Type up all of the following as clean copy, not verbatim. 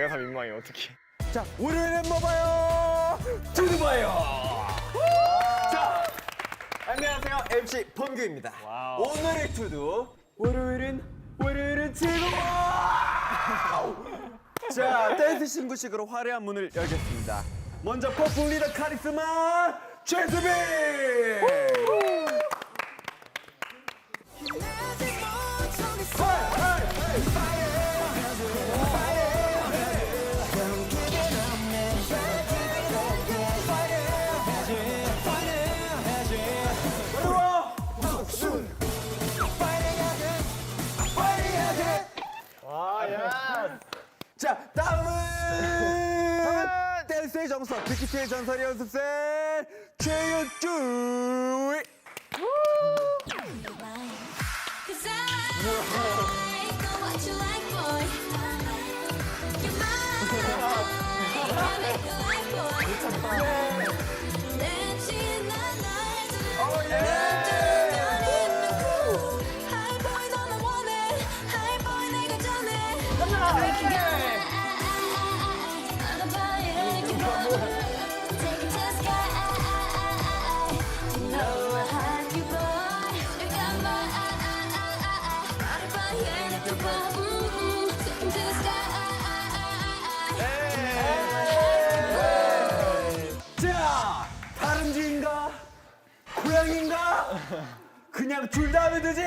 내가 다 민망해 어떡해. 자, 월요일엔 뭐 봐요? 두두 봐요. 자, 안녕하세요. MC 범규입니다. 와우. 오늘의 투두 월요일은 즐거워. 자, 댄스 신구식으로 화려한 문을 열겠습니다. 먼저 퍼플 리더 카리스마 최수빈. 자, 다음은 댄스의 정석, 빅키트의 전설 연습생 최윤주. 자, 다른지인가? 고양인가? 그냥 둘 다 하면 되지!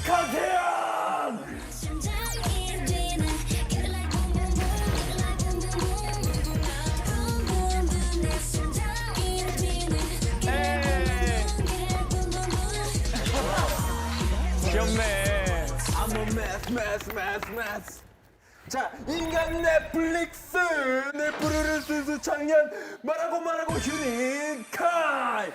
강태영! 귀엽네. I'm a mess. 자, 인간 넷플릭스 내 푸르른 순수 청년 말하고 휴닝카이.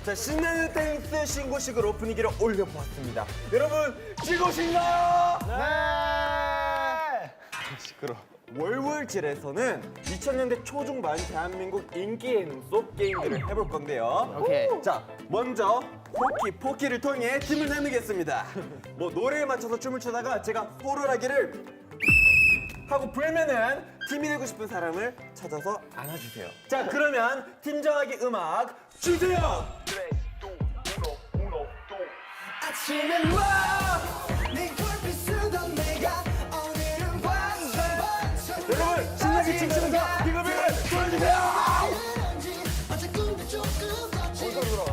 자, 신나는 댄스 신고식으로 분위기를 올려보았습니다. 여러분, 즐거우신가요? 네. 시끄러. 월월질에서는 2000년대 초중반 대한민국 인기 예능 속 게임들을 해볼 건데요. 오케이. 자, 먼저 포키를 통해 팀을 나누겠습니다. 뭐 노래에 맞춰서 춤을 추다가 제가 호루라기를 하고 불면은 팀이 되고 싶은 사람을 찾아서 안아주세요. 자, 그러면 팀 정하기 음악 주세요. 아침에 와네 골빛 쓰던 내가 오늘은 완전 여러분, 신나게 춤추면서 빙글빙글 돌려주세요.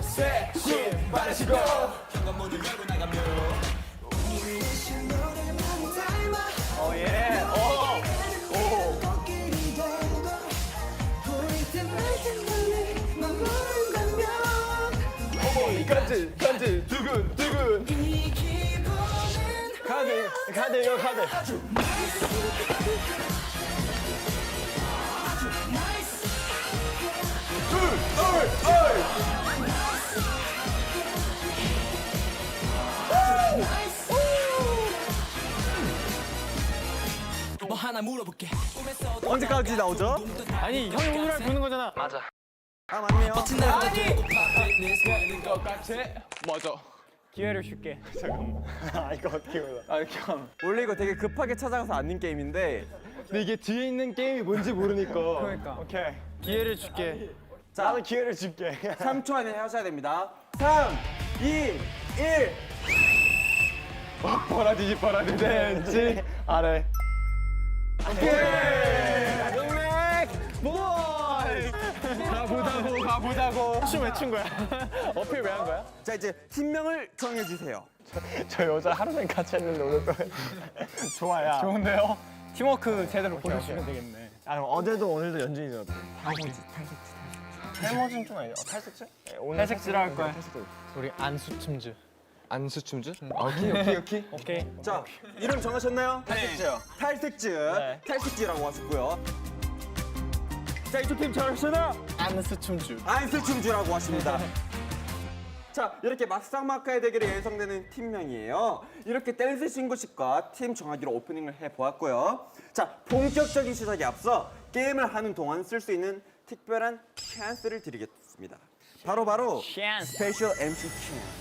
셋, 빠르시고 현관문을 열고 나가면 예. 간질 두근 카드 이거 카드. 뭐 하나 물어볼게. 언제까지 나오죠? 아니 형이 오늘 부는 거잖아. 맞아. 아, 맞네요. 맞아. 기회를 줄게. 잠깐만. 이거 어떻게 몰라? 이렇게 하면. 원래 이거 되게 급하게 찾아가서 앉는 게임인데 근데 이게 뒤에 있는 게임이 뭔지 모르니까. 그러니까. 오케이. 기회를 줄게. 자, 나도 기회를 줄게. 3초 안에 하셔야 됩니다. 3, 2, 1. 버라지지 댄지 아래. 오케이. 영맥 보이. 가보자고. 춤 왜 춘 거야? 어필 왜 한 거야? 자, 이제 팀명을 정해주세요. 저 여자 하루 종일 같이 했는데 오늘 또 좋아요. 좋은데요? 팀워크 제대로 보여주시면 되겠네. 아, 그럼 어제도 오늘도 연준이잖아. 탈모진 좀 아니야? 탈색질? 오늘 탈색질 할 거야. 우리 안수춤즈. 안수춤주? 오케이. 오케이. 자, 이름 정하셨나요? 탈색제요. 탈색즈. 네. 탈색즈라고 하셨고요. 자, 이쪽 팀 정하셨나요? 안스춤주. 안스춤주라고 하십니다. 자, 이렇게 막상막하의 대결이 예상되는 팀명이에요. 이렇게 댄스 신고식과 팀 정하기로 오프닝을 해보았고요. 자, 본격적인 시작에 앞서 게임을 하는 동안 쓸 수 있는 특별한 찬스를 드리겠습니다. 바로 찬스. 스페셜 MC 찬스.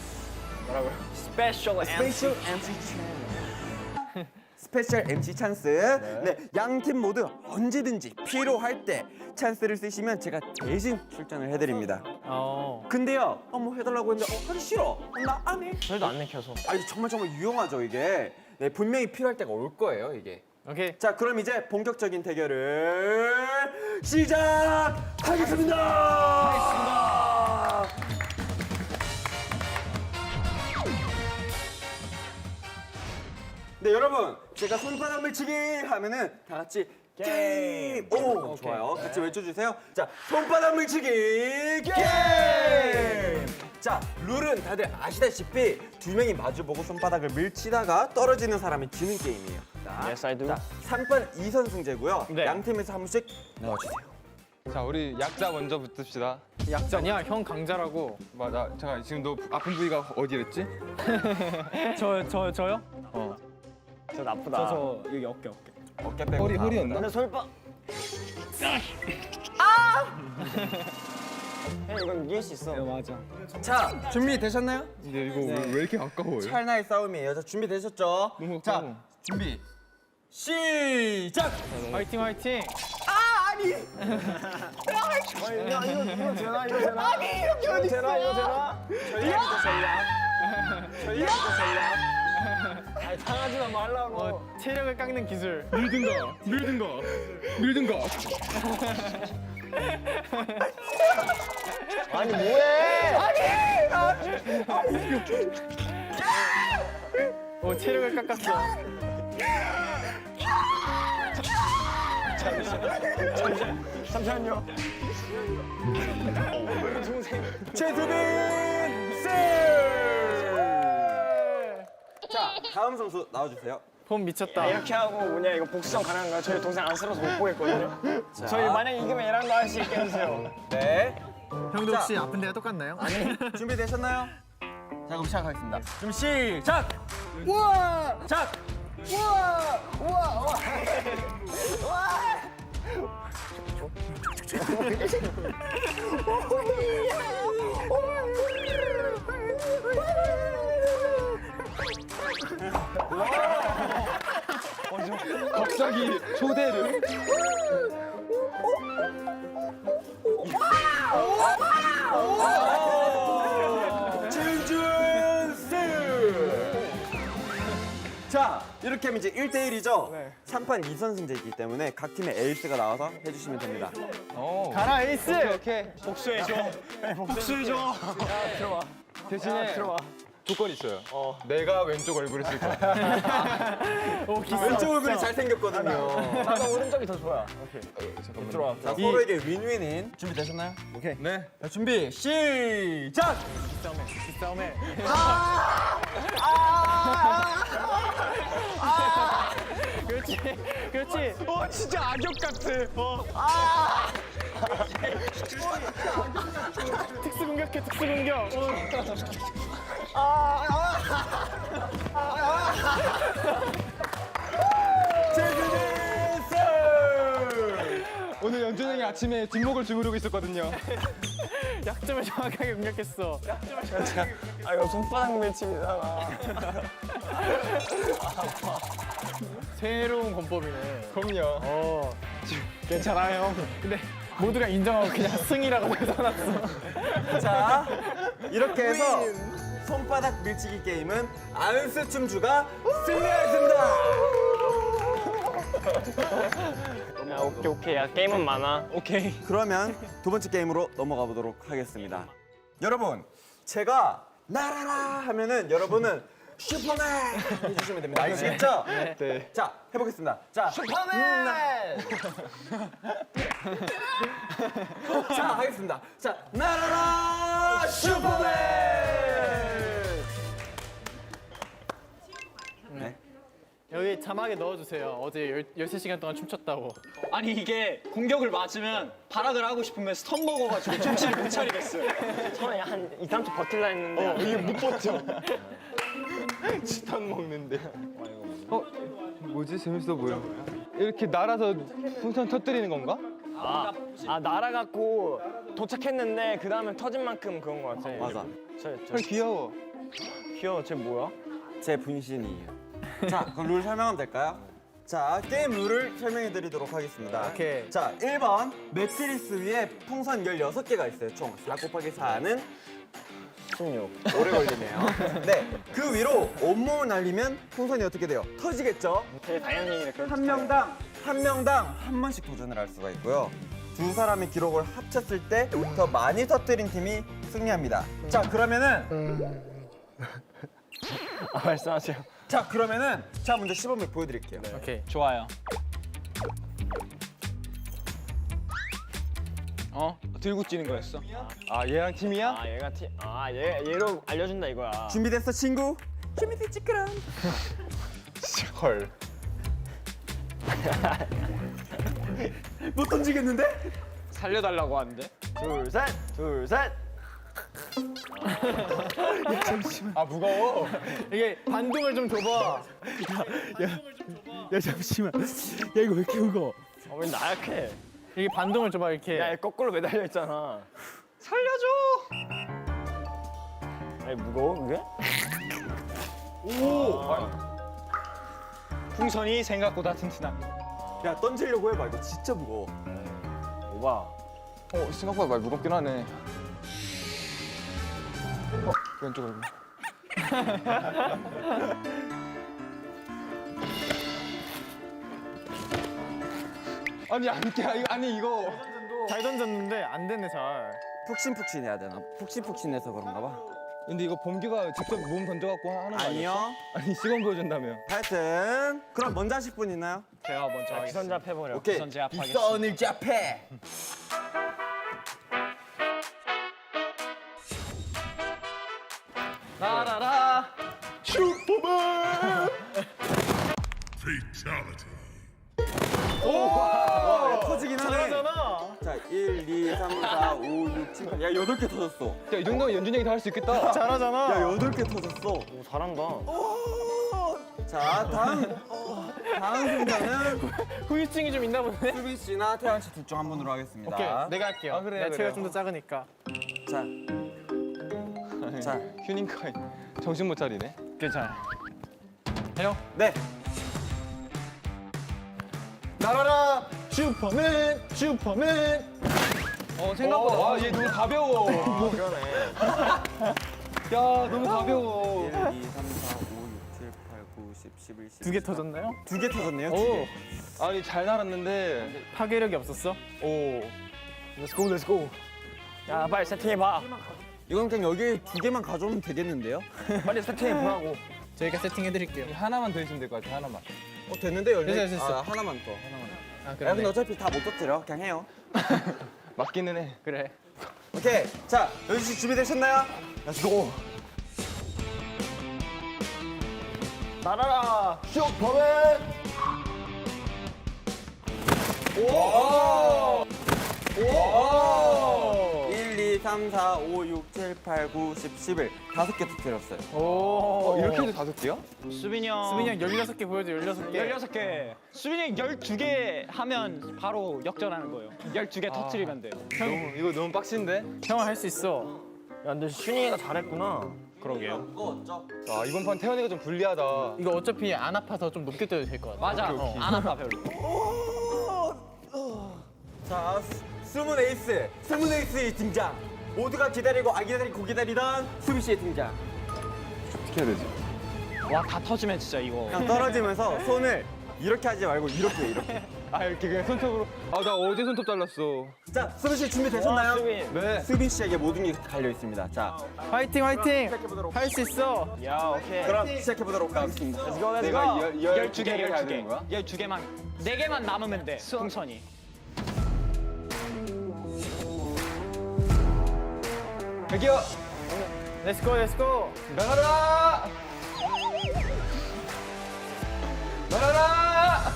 뭐라고요? 스페셜 스페셜 MC 찬스. 스페셜 MC 찬스. 네, 양 팀 모두 언제든지 필요할 때 찬스를 쓰시면 제가 대신 출전을 해드립니다. 근데요, 뭐 해달라고 했는데 하기 싫어. 나 안 해. 저희도 안 내켜서. 아니 정말 유용하죠 이게. 네, 분명히 필요할 때가 올 거예요 이게. 오케이. 자, 그럼 이제 본격적인 대결을 시작하겠습니다. 네, 여러분, 제가 손바닥 밀치기 하면은 다 같이 게임. 오, 좋아요. 같이 외쳐주세요. 자, 손바닥 밀치기 게임. 자, 룰은 다들 아시다시피 두 명이 마주보고 손바닥을 밀치다가 떨어지는 사람이 지는 게임이에요. 자, Yes, I do. 자, 3판 2선 승제고요. 네. 양 팀에서 한 분씩 나와주세요. 자, 우리 약자 먼저 붙읍시다. 약자냐? 형 강자라고. 맞아. 잠깐 지금 너 아픈 부위가 어디랬지? 저요? 저 나쁘다. 저 여기 어깨. 어깨 빼고 다. 허리였나? 근데 솔바. 형 이건 이길 수 있어. 맞아. 자, 준비되셨나요? 근데 이거 왜 이렇게 아까워요? 찰나의 싸움이에요. 자, 준비되셨죠? 너무 자, 아까워. 준비. 시작! 화이팅. 아니! 이거 되나? 아니 이렇게 어디 있어? 이거 되나? 전략. 아니 당하지만 말라고. 체력을 깎는 기술. 밀든가. 아니 뭐해? 오 체력을 깎았어. 잠시만요. 최수빈 쌤! 자, 다음 선수 나와주세요. 폼 미쳤다. 이렇게 하고 뭐냐 이거 복수전 가능한 거야? 저희 동생 안쓰러워서 못 보겠거든요. 저희 만약에 이기면 얘랑도 할 수 있게 해주세요. 네. 형도 혹시 아픈 데가 똑같나요? 준비되셨나요? 자, 그럼 시작하겠습니다. 그럼 시작! 우와! 작! 우와! 갑자기 초대를. 자, 이렇게 하면 이제 1대1이죠? 3판 2선 승제이기 때문에 각 팀의 에이스가 나와서 해주시면 됩니다. 가라 에이스. 오케이. 복수해줘. 복수해줘. 들어와. 대신에 들어와. 조건이 있어요. 내가 왼쪽 얼굴을 쓸 거야. 오 기스. 왼쪽 얼굴이 잘생겼거든요. 나도 오른쪽이 더 좋아. 잠깐만. 들어와. 자, 서로에게 윈윈인. 준비되셨나요? 오케이. 네. 자, 준비, 시작! 싸움에. 그렇지. 진짜 악역 같아. 특수 공격해. 특수 공격. 오늘 연준 형이 아침에 뒷목을 주무르고 있었거든요. 약점을 정확하게 공략했어. 아 이거 손바닥 매침이잖아. 새로운 권법이네. 그럼요. 괜찮아요. 근데 모두가 인정하고 그냥 승이라고 써놨어. 자, 이렇게 해서 손바닥 밀치기 게임은 안스춤주가 승리하였습니다. 야 오케이. 야 게임은 많아. 오케이. 그러면 두 번째 게임으로 넘어가 보도록 하겠습니다. 여러분, 제가 날아라 하면은 여러분은 슈퍼맨 해주시면 됩니다. 아시겠죠? 네. 자, 해보겠습니다. 자, 슈퍼맨! 자, 하겠습니다. 자, 날아라 슈퍼맨! 여기 자막에 넣어주세요. 어제 13시간 동안 춤췄다고. 아니 이게 공격을 맞으면 발악을 하고 싶으면 스턴 먹어가지고 정신을 못 차리겠어요. 처음에 한 2, 3초 버틸라 했는데 이게 못 버텨. 치탄 먹는데. 뭐지? 재밌어 보여. 이렇게 날아서 풍선 터뜨리는 건가? 아 날아갔고 도착했는데 그 다음에 터진 만큼 그런 거 같아. 맞아. 헐 귀여워. 귀여워. 쟤 뭐야? 제 분신이에요. 자, 그럼 룰 설명하면 될까요? 자, 게임 룰을 설명해 드리도록 하겠습니다. 오케이. 자, 1번 매트리스 위에 풍선 16개가 있어요. 총 4 곱하기 4는 16. 오래 걸리네요. 네, 그 위로 온몸을 날리면 풍선이 어떻게 돼요? 터지겠죠? 되게 다현이가 그런 한 명당 한 번씩 도전을 할 수가 있고요. 두 사람의 기록을 합쳤을 때 더 많이 터뜨린 팀이 승리합니다. 자, 그러면은 말씀하세요. 자, 그러면은 제가 먼저 시범을 보여드릴게요. 오케이. 좋아요. 들고 뛰는 거였어? 아 얘랑 팀이야? 아 얘가 얘로 알려준다 이거야. 준비됐어, 친구? 준비됐지, 그럼. 헐. 못 던지겠는데? 살려달라고 하는데? 둘 셋. 아 무거워. 이게 반동을 좀 줘봐. 야, 잠시만. 야, 이거 왜 이렇게 무거워? 왜 나약해? 이게 반동을 줘봐 이렇게. 야, 얘 거꾸로 매달려 있잖아. 살려줘! 아니 무거워 그게? 풍선이 생각보다 튼튼합니다. 야, 던지려고 해봐. 이거 진짜 무거워. 오바. 생각보다 많이 무겁긴 하네. 왼쪽 얼굴. 아니 안 깨. 아니 이거. 잘 던졌는데 안 됐네 잘. 푹신푹신해야 되나? 푹신푹신해서 그런가 봐. 근데 이거 범규가 직접 몸 던져갖고 하는 거 아니야? 아니요. 아니 시범 보여준다며. 하여튼 그럼 먼저 하실 분 있나요? 제가 먼저 하겠습니다. 기선잡 해버려. 오케이. 우선 제압하겠습니다. 비선을 잡해. 라라라. 와, 터지긴 하네. 잘하잖아. 자, 1, 2, 3, 4, 5, 6, 7, 8. 야, 8개 터졌어. 야 이 정도면 연준이 형이 다 할 수 있겠다. 잘하잖아. 야, 8개 터졌어. 오, 잘한다. 자, 다음 승자는 후유증이 좀 있나 보네. 수빈 씨나 태양 씨 둘 중 한 분으로 하겠습니다. 오케이. 내가 할게요. 아, 그래요, 내 체가 그래요. 좀 더 작으니까. 자, 자, 휴닝카이 정신 못 차리네. 괜찮아. 네. 날아라 슈퍼맨 슈퍼맨. 생각보다 와얘 너무 가벼워. 그러네. 야 너무 가벼워. 1, 2, 3, 4, 5, 6, 7, 8, 9, 10, 11, 12. 두 개 터졌나요? 2개 터졌네요. 두 오. 개. 아니 잘 날았는데. 파괴력이 없었어? 오. Let's go. 야 빨리 세팅해봐. 이건 그냥 여기 2개만 가져오면 되겠는데요? 빨리 세팅해보라고. 저희가 세팅해드릴게요. 하나만 더 있으면 될 것 같아 하나만. 됐는데 열네. 됐어. 아, 하나만 더. 아 야, 근데 어차피 다 못 터뜨려. 그냥 해요. 맞기는 해. 그래. 오케이. 자, 연주 씨 준비되셨나요? Let's go. 날아라. 슈퍼맨. 오! 오! 1, 2, 3, 4, 5, 6, 7, 8, 9, 10, 11. 5개 터뜨렸어요. 오. 이렇게 해도 5개야? 수빈이 형. 수빈이 형 16개 보여줘 16개. 16개. 수빈이 형 12개 하면 바로 역전하는 거예요. 12개 터트리면 돼요. 이거 너무 빡신데? 형은 할 수 있어. 야 근데 슈닝이가 잘했구나. 그러게요. 무거웠죠? 아 이번 판 태현이가 좀 불리하다. 이거 어차피 안 아파서 좀 높게 떠도 될 것 같아. 맞아. 안 아파 별로. 자, 숨은 에이스의 등장. 모두가 기다리고 안 기다리고 기다리던 수비 씨의 등장. 어떻게 해야 되지? 와 다 터지면 진짜 이거. 그냥 떨어지면서 손을 이렇게 하지 말고 이렇게. 아 이렇게 그냥 손톱으로. 아 나 어제 손톱 잘랐어. 자, 수빈 씨 준비되셨나요? 수빈. 네. 수빈 씨에게 모든 게 달려 있습니다. 자, 화이팅 화이팅. 할 수 있어. 야 오케이. 그럼 시작해 보도록 하겠습니다. Let's go. Let's 내가 go. 12개를 해야 되는 거야? 12개만. 4개만 남으면 돼. 풍선이. 여기요. 렛츠고 렛츠고. 나가라. 날아라.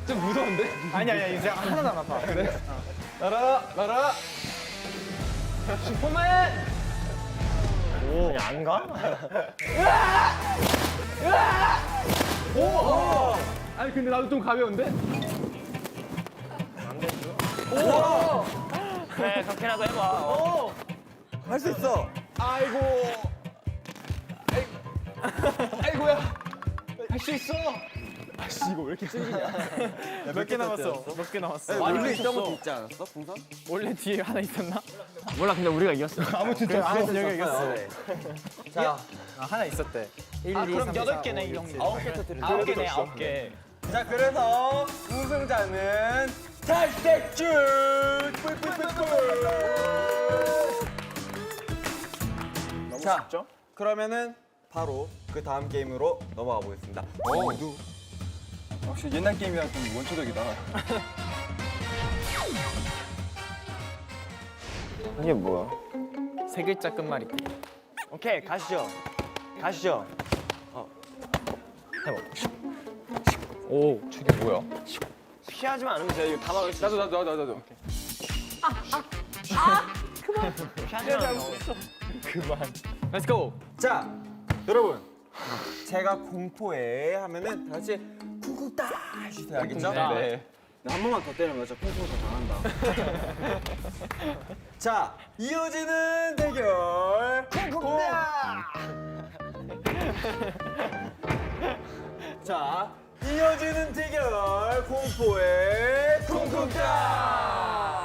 좀 무서운데? 아니야 이제 하나 남았다. 그래. 날아라. 슈퍼맨. 그냥 안 가? 아니 근데 나도 좀 가벼운데? 그래 그렇게라도 해봐. 할 수 있어. 아이고야. 할 수 있어. 아씨 이거 왜 이렇게 찔리냐? 몇 개 남았어? 몇 개 남았어? 원래 있던 것도 있지 않았어? 풍선? 원래 뒤에 하나 있었나? 몰라 근데 우리가 이겼어. 아무튼 좀 여기가 이겼어. 자, 하나 있었대. 1, 아 2, 그럼 3, 4, 8개네 5, 이 6, 형님. 9개 터뜨려. 9개네 9개. 자, 그래서 우승자는 탈색줄. 뿔뿔뿔뿔. 자, 그러면은 바로 그 다음 게임으로 넘어가 보겠습니다. 역시 옛날 게임이랑 좀 원초적이다. 이게 뭐야? 세 글자 끝말잇기. 오케이 가시죠. 가시죠. 오 저게 뭐야? 피하지만 않으면 돼요. 이거 다 막을 수 있어. 나도. 피하지만 않으면 Let's go. 자, 여러분. 제가 공포에 하면은 다 같이 쿵쿵따 해주세요. 알겠죠? 네. 한 번만 더 때리면 저 쿵쿵 더 당한다. 자, 이어지는 대결. 쿵쿵따! 자, 이어지는 대결. 공포의 쿵쿵따!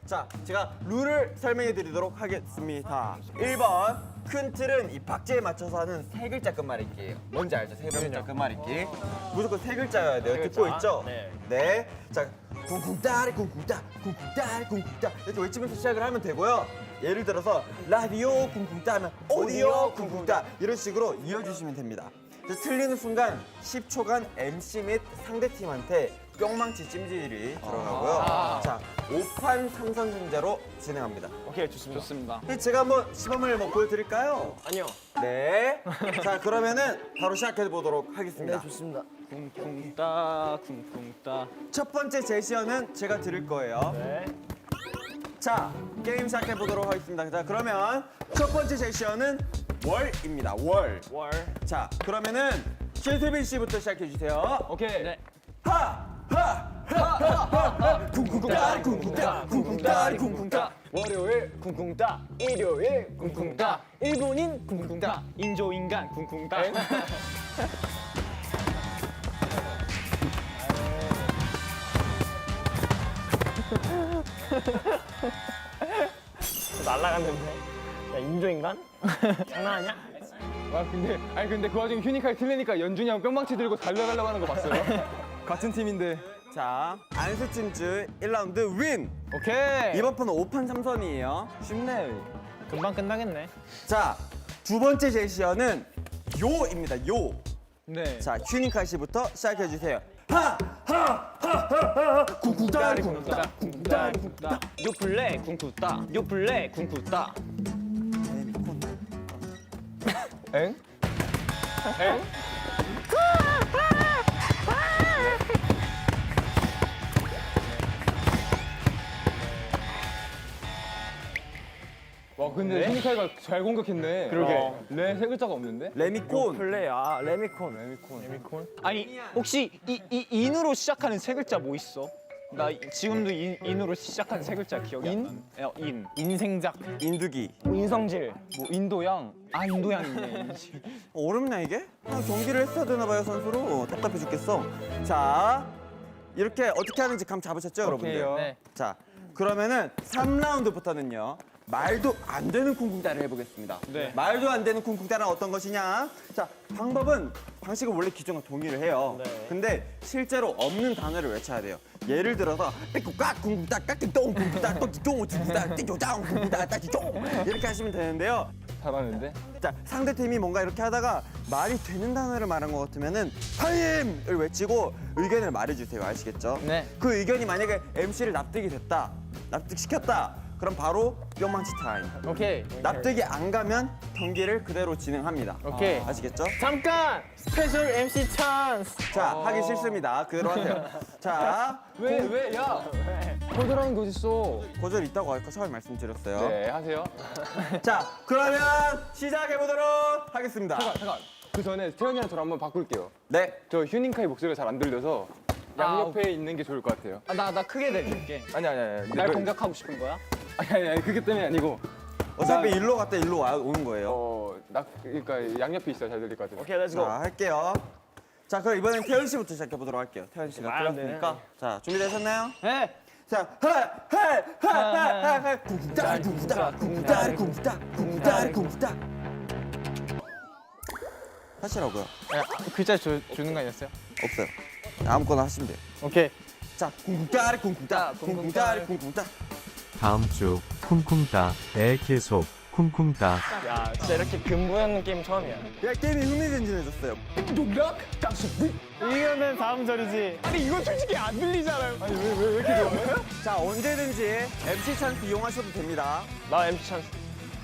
자, 제가 룰을 설명해 드리도록 하겠습니다. 1번, 큰 틀은 이 박자에 맞춰서 하는 세 글자 끝말잇기예요. 뭔지 알죠? 세 글자 끝말잇기. 무조건 세 글자여야 돼요. 듣고 있죠? 네. 네. 자, 쿵쿵따리 쿵쿵따, 쿵쿵따리 쿵쿵따 이렇게 외치면서 시작을 하면 되고요. 예를 들어서 라디오 쿵쿵따 하면 오디오 쿵쿵따 이런 식으로 이어주시면 됩니다. 그래서 틀리는 순간 10초간 MC 및 상대팀한테 뿅망치 찜질이 들어가고요. 자, 5판 3선 승자로 진행합니다. 오케이 좋습니다. 좋습니다. 제가 한번 시범을 뭐 보여드릴까요? 아니요. 네. 자, 그러면은 바로 시작해 보도록 하겠습니다. 좋습니다. 쿵쿵따 쿵쿵따. 첫 번째 제시어는 제가 드릴 거예요. 네. 자, 게임 시작해 보도록 하겠습니다. 자, 그러면 첫 번째 제시어는 월입니다. 월. 월. 자, 그러면은 최수빈 씨부터 시작해 주세요. 오케이. 네. 쿵쿵따, 쿵쿵따, 쿵쿵따, 쿵쿵따. 월요일 쿵쿵따. 일요일 쿵쿵따. 일본인 쿵쿵따. 인조인간 쿵쿵따. 날라갔는데. 야 인조인간? 장난하냐? 근데 그 와중에 휴니카이 틀리니까 연준이 형 뿅망치 들고 달려가려고 하는 거 봤어요? 같은 팀인데. 자, 안수찜즈 1라운드 윈. 오케이. 이번 판은 5판 3선이에요. 쉽네. 금방 끝나겠네. 자, 두 번째 제시어는 요입니다. 요. 네. 자, 휴닝카 씨부터 시작해 주세요. 쿵쿵따, 쿵쿵따, 쿵쿵따, 쿵쿵따. 요플레 쿵쿵따. 요플레 쿵쿵따. 엥? 와 근데 휴니카이가 잘 공격했네. 그러게. 레세 글자가 없는데? 레미콘. 플레이 아 레미콘. 아니 혹시 이 인으로 시작하는 세 글자 뭐 있어? 나 지금도 인으로 시작하는 세 글자 기억이 안 나는. 인. 인생작. 인두기. 인성질. 뭐 인도양. 아 인도양이네. 어렵나 이게? 경기를 했어야 되나 봐요 선수로. 답답해 죽겠어. 자, 이렇게 어떻게 하는지 감 잡으셨죠 여러분들? 오케이요. 네. 자, 그러면은 3라운드부터는요. 말도 안 되는 쿵쿵따를 해보겠습니다. 네. 말도 안 되는 쿵쿵따는 어떤 것이냐? 자, 방식은 원래 기존과 동일을 해요. 네. 근데 실제로 없는 단어를 외쳐야 돼요. 예를 들어서 삐꾸깍 쿵쿵따 까띠똥 쿵쿵따 또띠똥 쿵쿵따 띠똥짱 쿵쿵따 따띠똥 이렇게 하시면 되는데요. 잘하는데? 자, 상대팀이 뭔가 이렇게 하다가 말이 되는 단어를 말한 것 같으면은 타임을 외치고 의견을 말해주세요. 아시겠죠? 네. 그 의견이 만약에 MC를 납득이 됐다, 납득시켰다. 그럼 바로 뿅망치 타임. 오케이. 납득이 안 가면 경기를 그대로 진행합니다. 오케이. 아시겠죠? 잠깐 스페셜 MC 찬스. 자, 하기 싫습니다. 그대로 하세요. 자, 왜? 야! 거절하는 거 어딨어? 고절 있다고 아까 처음에 말씀드렸어요. 네, 하세요. 자, 그러면 시작해 보도록 하겠습니다. 잠깐. 그 전에 태현이랑 저랑 한번 바꿀게요. 네. 저 휴닝카이 목소리가 잘 안 들려서 양옆에 있는 게 좋을 것 같아요. 나 크게 내줄게. 아니. 날 공격하고 싶은 거야? 아니, 그게 때문에 아니고. 어차피 일로 갔다 일로 오는 거예요. 그러니까 양옆에 있어야 잘 들릴 것 같아요. 오케이, 렛츠고. 자, 할게요. 자, 그럼 이번엔 태현 씨부터 시작해 보도록 할게요. 태현 씨가 말 안 틀렸으니까. 자, 준비되셨나요? 네. 자, 하하하하하 궁따리 궁따 궁따리 궁따 궁따리 궁따 하시라고요. 글자 주는 거 아니었어요? 없어요. 아무거나 하시면 돼요. 오케이. 자, 궁따리 궁궁따 궁궁따리 궁궁따. 다음 주 쿵쿵따에 계속 쿵쿵따. 야, 진짜 이렇게 근무하는 게임 처음이야. 야, 게임이 흥미진진해졌어요. 이거는 다음 절이지. 자, 언제든지 MC 찬스 이용하셔도 됩니다. 나 MC 찬스.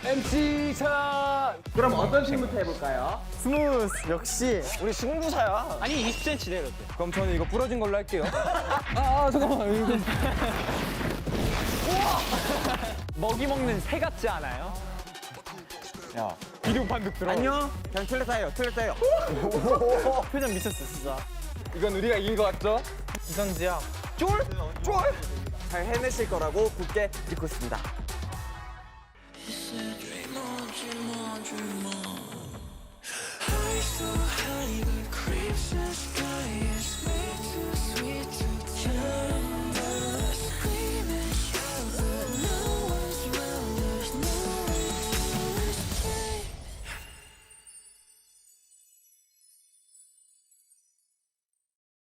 MC 찬! 그럼 어떤 팀부터 해볼까요? 스무스 역시. 우리 승부사야. 아니 20cm 내렸대. 그럼 저는 이거 부러진 걸로 할게요. 잠깐만. 이거. 먹이 먹는 새 같지 않아요? 야, 비디오 판독 들어. 안녕. 그냥 틀렸어요. 표정 미쳤어 진짜. 이건 우리가 이긴 것 같죠? 이선지야. 잘 해내실 거라고 굳게 믿고 있습니다. Dream on, dream on, dream on.